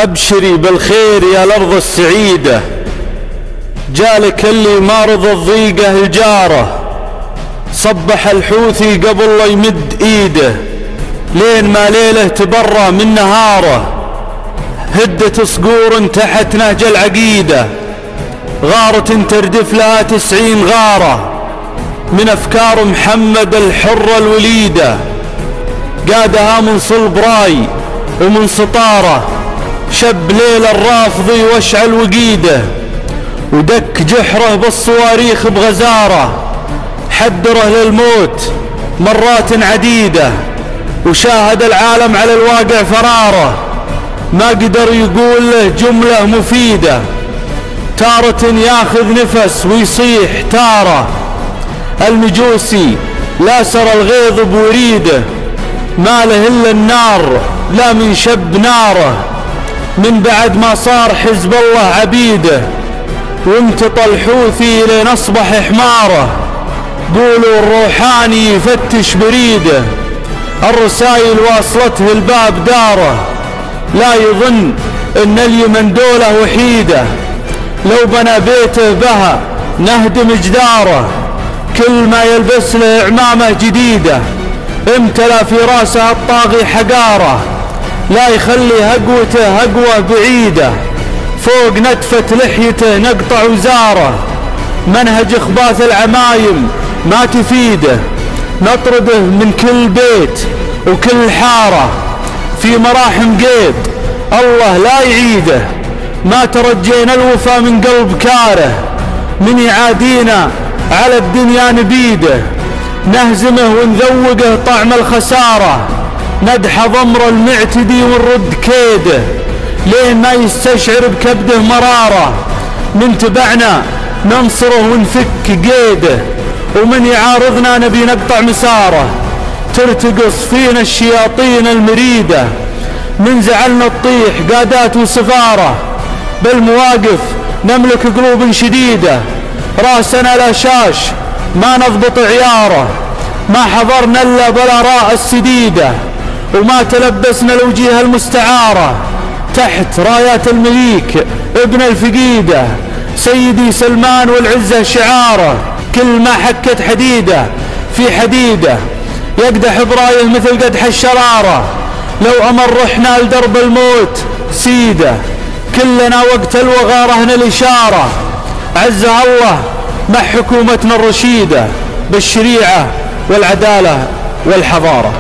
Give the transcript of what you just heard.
أبشري بالخير يا الأرض السعيدة، جالك اللي ما رضى الضيقة الجارة، صبح الحوثي قبل لا يمد ايده، لين ما ليله تبرى من نهاره، هدت صقور تحت نهج العقيدة، غارة تردف لها 90 غارة، من أفكار محمد الحرة الوليدة، قادها من صلب راي ومن سطارة، شب ليل الرافضي واشعل وقيده، ودك جحره بالصواريخ بغزارة، حدره للموت مرات عديدة، وشاهد العالم على الواقع فرارة، ما قدر يقول له جملة مفيدة، تارة ياخذ نفس ويصيح تارة، المجوسي لا سر الغيظ بوريده، ما له إلا النار لا من شب ناره، من بعد ما صار حزب الله عبيده، وامتطى الحوثي لين أصبح حماره، قولوا الروحاني يفتش بريده، الرسائل واصلته الباب داره، لا يظن ان اليمن دولة وحيدة، لو بنى بيته بها نهدم جداره، كل ما يلبس له عمامة جديدة، امتلى في راسه الطاغي حقاره، لا يخلي هقوته هقوة بعيدة، فوق نتفة لحيته نقطع وزاره، منهج اخباث العمايم ما تفيده، نطرده من كل بيت وكل حارة، في مراحم قيد الله لا يعيده، ما ترجينا الوفا من قلب كاره، من يعادينا على الدنيا نبيده، نهزمه ونذوقه طعم الخسارة، ندحى ضمر المعتدي ونرد كيده، لين ما يستشعر بكبده مرارة، من تبعنا ننصره ونفك قيده، ومن يعارضنا نبي نقطع مساره، ترتقص فينا الشياطين المريدة، من زعلنا تطيح قادات وسفارة، بالمواقف نملك قلوب شديدة، راسنا لا شاش ما نضبط عياره، ما حضرنا الا بالاراء السديدة، وما تلبسنا الوجيه المستعارة، تحت رايات المليك ابن الفقيدة، سيدي سلمان والعزة شعاره، كل ما حكت حديدة في حديدة، يقدح برايه مثل قدح الشرارة، لو أمر رحنا لدرب الموت سيدة، كلنا وقت الوغى رهن الإشارة، عزها الله مع حكومتنا الرشيدة بالشريعة والعدالة والحضارة.